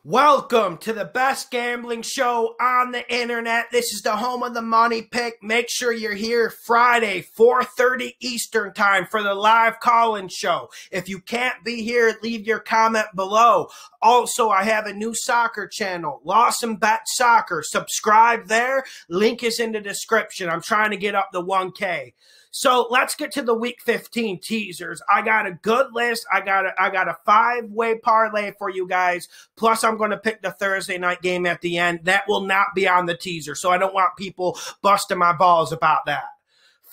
Welcome to the best gambling show on the internet. This is the home of the money pick. Make sure you're here Friday, 4:30 Eastern time for the live call-in show. If you can't be here, leave your comment below. Also, I have a new soccer channel, Lawson Bet Soccer. Subscribe there. Link is in the description. I'm trying to get up to 1K. So let's get to the Week 15 teasers. I got a good list. I got a 5-way parlay for you guys. Plus, I'm going to pick the Thursday night game at the end. That will not be on the teaser, so I don't want people busting my balls about that.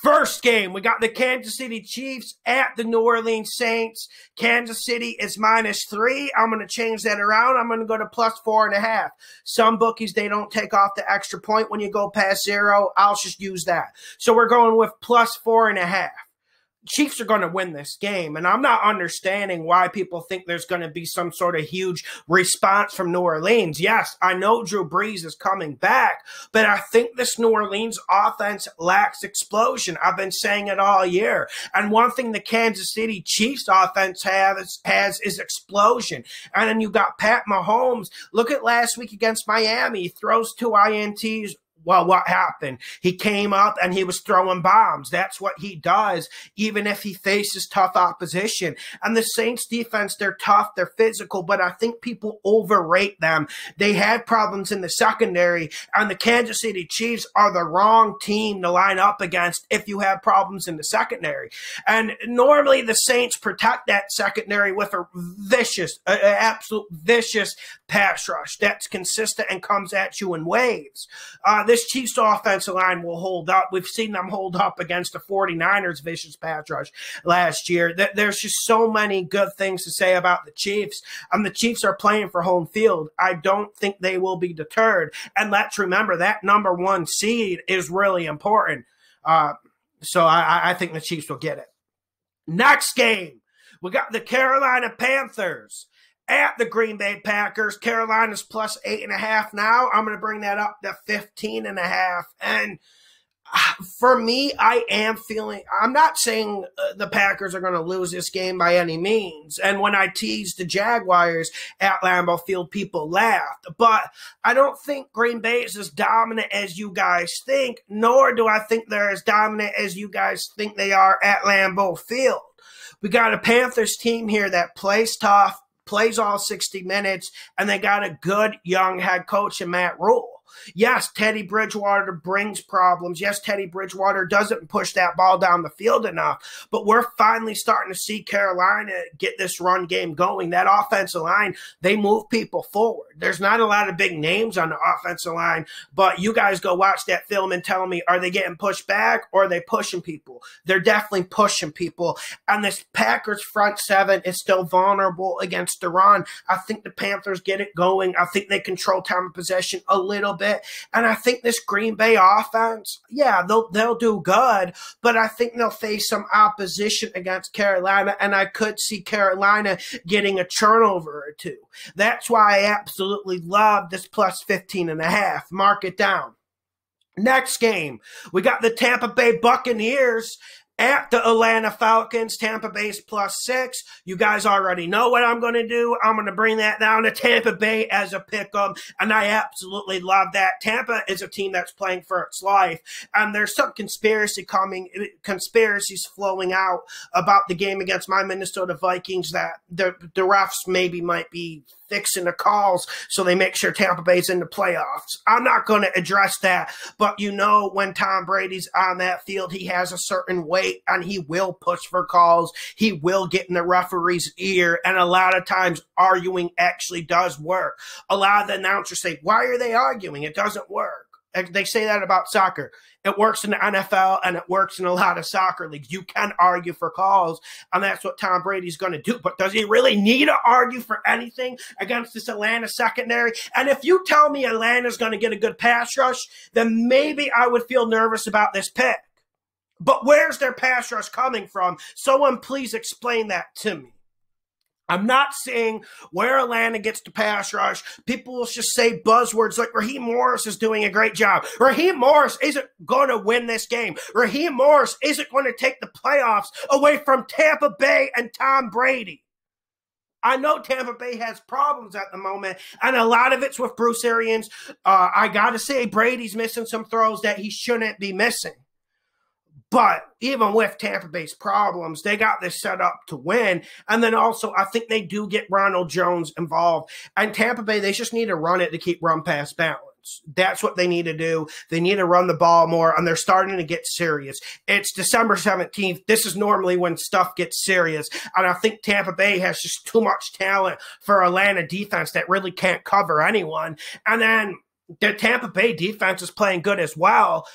First game, we got the Kansas City Chiefs at the New Orleans Saints. Kansas City is -3. I'm going to change that around. I'm going to go to +4.5. Some bookies, they don't take off the extra point when you go past 0. I'll just use that. So we're going with +4.5. Chiefs are going to win this game, and I'm not understanding why people think there's going to be some sort of huge response from New Orleans. Yes, I know Drew Brees is coming back, but I think this New Orleans offense lacks explosion. I've been saying it all year. And one thing the Kansas City Chiefs offense has is explosion. And then you got Pat Mahomes. Look at last week against Miami. He throws 2 INTs. Well, what happened? He came up and he was throwing bombs. That's what he does, even if he faces tough opposition. And the Saints defense, they're tough, they're physical, but I think people overrate them. They had problems in the secondary, and the Kansas City Chiefs are the wrong team to line up against if you have problems in the secondary. And normally the Saints protect that secondary with a vicious, absolute vicious pass rush that's consistent and comes at you in waves. This Chiefs offensive line will hold up. We've seen them hold up against the 49ers' vicious pass rush last year. There's just so many good things to say about the Chiefs. The Chiefs are playing for home field. I don't think they will be deterred. And let's remember that #1 seed is really important. So I think the Chiefs will get it. Next game, we got the Carolina Panthers at the Green Bay Packers. Carolina's +8.5 now. I'm going to bring that up to 15.5. And for me, I'm not saying the Packers are going to lose this game by any means. And when I teased the Jaguars at Lambeau Field, people laughed. But I don't think Green Bay is as dominant as you guys think, nor do I think they're as dominant as you guys think they are at Lambeau Field. We got a Panthers team here that plays tough, plays all 60 minutes, and they got a good young head coach in Matt Rule. Yes, Teddy Bridgewater brings problems. Yes, Teddy Bridgewater doesn't push that ball down the field enough. But we're finally starting to see Carolina get this run game going. That offensive line, they move people forward. There's not a lot of big names on the offensive line, but you guys go watch that film and tell me, are they getting pushed back or are they pushing people? They're definitely pushing people. And this Packers front seven is still vulnerable against the run. I think the Panthers get it going. I think they control time of possession a little bit. And I think this Green Bay offense, yeah, they'll do good, but I think they'll face some opposition against Carolina, and I could see Carolina getting a turnover or two. That's why I absolutely love this +15.5. Mark it down. Next game, we got the Tampa Bay Buccaneers at the Atlanta Falcons. Tampa Bay's +6. You guys already know what I'm going to do. I'm going to bring that down to Tampa Bay as a pick'em, and I absolutely love that. Tampa is a team that's playing for its life, and there's some conspiracies flowing out about the game against my Minnesota Vikings that the refs might be fixing the calls so they make sure Tampa Bay's in the playoffs. I'm not going to address that, but you know when Tom Brady's on that field, he has a certain weight and he will push for calls. He will get in the referee's ear, and a lot of times arguing actually does work. A lot of the announcers say, why are they arguing? It doesn't work. They say that about soccer. It works in the NFL and it works in a lot of soccer leagues. You can argue for calls, and that's what Tom Brady's going to do. But does he really need to argue for anything against this Atlanta secondary? And if you tell me Atlanta's going to get a good pass rush, then maybe I would feel nervous about this pick. But where's their pass rush coming from? Someone please explain that to me. I'm not saying where Atlanta gets the pass rush. People will just say buzzwords like Raheem Morris is doing a great job. Raheem Morris isn't going to win this game. Raheem Morris isn't going to take the playoffs away from Tampa Bay and Tom Brady. I know Tampa Bay has problems at the moment, and a lot of it's with Bruce Arians. I got to say, Brady's missing some throws that he shouldn't be missing. But even with Tampa Bay's problems, they got this set up to win. And then also, I think they do get Ronald Jones involved. And Tampa Bay, they just need to run it to keep run pass balance. That's what they need to do. They need to run the ball more, and they're starting to get serious. It's December 17th. This is normally when stuff gets serious. And I think Tampa Bay has just too much talent for Atlanta defense that really can't cover anyone. And then the Tampa Bay defense is playing good as well.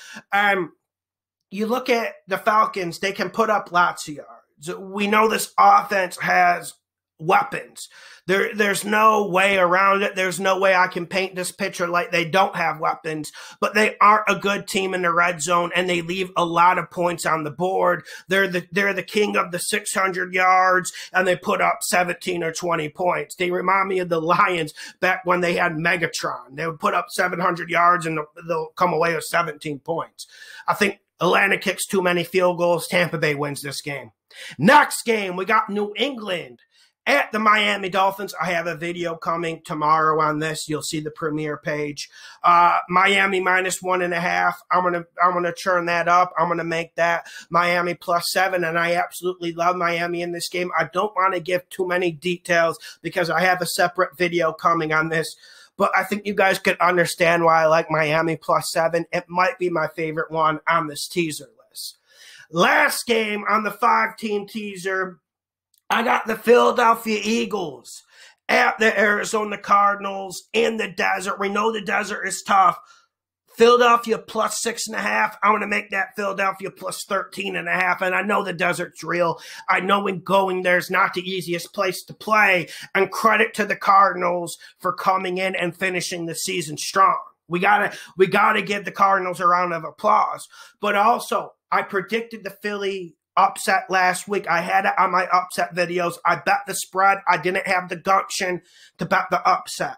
You look at the Falcons, they can put up lots of yards. We know this offense has weapons. There's no way around it. There's no way I can paint this picture like they don't have weapons, but they aren't a good team in the red zone, and they leave a lot of points on the board. They're the king of the 600 yards, and they put up 17 or 20 points. They remind me of the Lions back when they had Megatron. They would put up 700 yards, and they'll come away with 17 points. I think Atlanta kicks too many field goals. Tampa Bay wins this game. Next game, we got New England at the Miami Dolphins. I have a video coming tomorrow on this. You'll see the premiere page. Miami -1.5. I'm gonna churn that up. I'm gonna make that Miami +7, and I absolutely love Miami in this game. I don't want to give too many details because I have a separate video coming on this. But I think you guys could understand why I like Miami +7. It might be my favorite one on this teaser list. Last game on the 5-team teaser, I got the Philadelphia Eagles at the Arizona Cardinals in the desert. We know the desert is tough. Philadelphia +6.5. I'm going to make that Philadelphia +13.5. And I know the desert's real. I know when going there's not the easiest place to play. And credit to the Cardinals for coming in and finishing the season strong. We gotta give the Cardinals a round of applause. But also, I predicted the Philly upset last week. I had it on my upset videos. I bet the spread. I didn't have the gumption to bet the upset.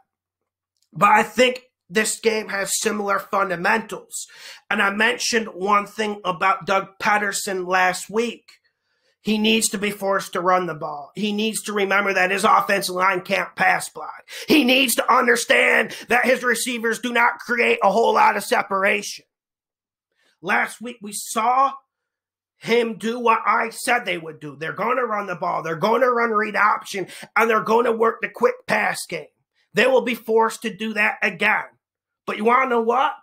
But I think this game has similar fundamentals. And I mentioned one thing about Doug Peterson last week. He needs to be forced to run the ball. He needs to remember that his offensive line can't pass block. He needs to understand that his receivers do not create a whole lot of separation. Last week, we saw him do what I said they would do. They're going to run the ball. They're going to run read option, and they're going to work the quick pass game. They will be forced to do that again. But you want to know what?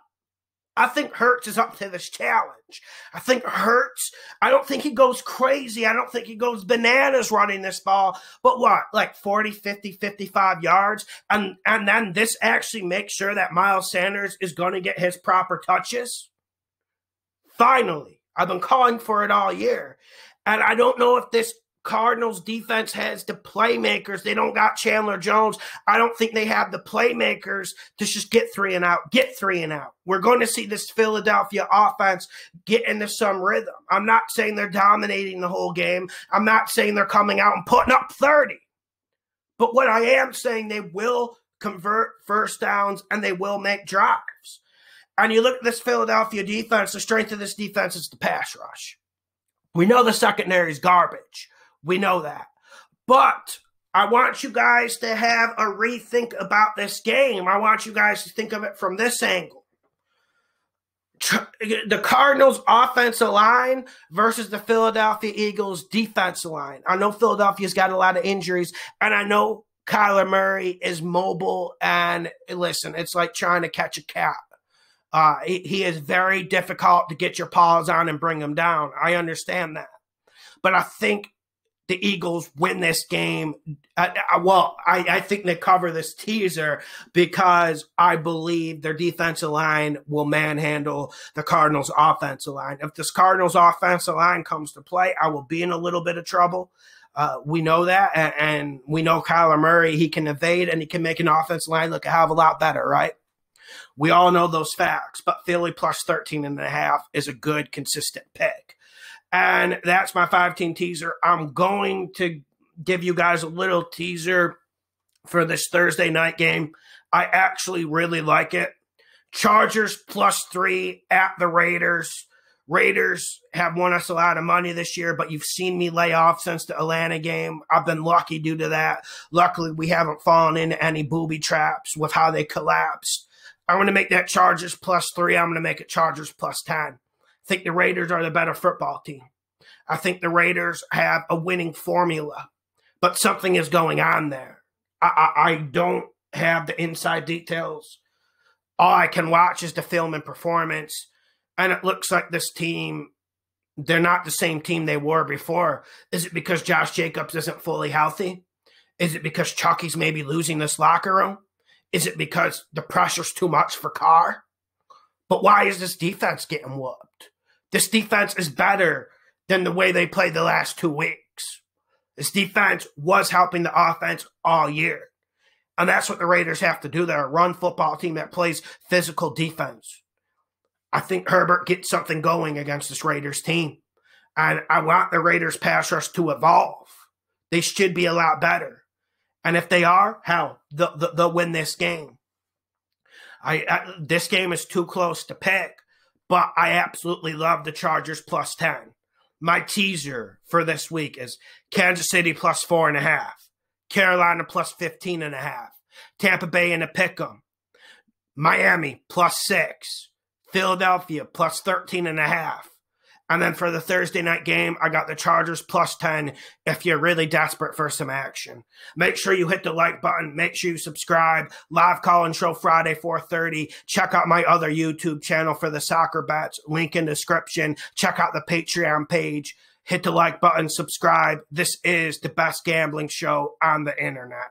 I think Hurts is up to this challenge. I think Hurts, I don't think he goes crazy. I don't think he goes bananas running this ball. But what? Like 40, 50, 55 yards? And then this actually makes sure that Miles Sanders is going to get his proper touches? Finally. I've been calling for it all year. And I don't know if this Cardinals defense has the playmakers. They don't got Chandler Jones. I don't think they have the playmakers to just get 3 and out. We're going to see this Philadelphia offense get into some rhythm. I'm not saying they're dominating the whole game. I'm not saying they're coming out and putting up 30. But what I am saying, they will convert first downs and they will make drives. And you look at this Philadelphia defense, the strength of this defense is the pass rush. We know the secondary is garbage. We know that. But I want you guys to have a rethink about this game. I want you guys to think of it from this angle. The Cardinals' offensive line versus the Philadelphia Eagles' defensive line. I know Philadelphia's got a lot of injuries, and I know Kyler Murray is mobile, and listen, it's like trying to catch a cat. He is very difficult to get your paws on and bring him down. I understand that. But I think the Eagles win this game. I think they cover this teaser because I believe their defensive line will manhandle the Cardinals' offensive line. If this Cardinals' offensive line comes to play, I will be in a little bit of trouble. We know that, and we know Kyler Murray, he can evade and he can make an offensive line look a hell of a lot better, right? We all know those facts, but Philly +13.5 is a good, consistent pick. And that's my 5-team teaser. I'm going to give you guys a little teaser for this Thursday night game. I actually really like it. Chargers +3 at the Raiders. Raiders have won us a lot of money this year, but you've seen me lay off since the Atlanta game. I've been lucky due to that. Luckily, we haven't fallen into any booby traps with how they collapsed. I'm going to make that Chargers +3. I'm going to make it Chargers +10. I think the Raiders are the better football team. I think the Raiders have a winning formula, but something is going on there. I don't have the inside details. All I can watch is the film and performance. And it looks like this team, they're not the same team they were before. Is it because Josh Jacobs isn't fully healthy? Is it because Chucky's maybe losing this locker room? Is it because the pressure's too much for Carr? But why is this defense getting whooped? This defense is better than the way they played the last 2 weeks. This defense was helping the offense all year. And that's what the Raiders have to do. They're a run football team that plays physical defense. I think Herbert gets something going against this Raiders team. And I want the Raiders pass rush to evolve. They should be a lot better. And if they are, hell, they'll win this game. This game is too close to pick, but I absolutely love the Chargers +10. My teaser for this week is Kansas City +4.5, Carolina +15.5, Tampa Bay in a pick'em, Miami +6, Philadelphia +13.5. And then for the Thursday night game, I got the Chargers +10 if you're really desperate for some action. Make sure you hit the like button. Make sure you subscribe. Live call-in show Friday, 4:30. Check out my other YouTube channel for the soccer bets. Link in description. Check out the Patreon page. Hit the like button. Subscribe. This is the best gambling show on the internet.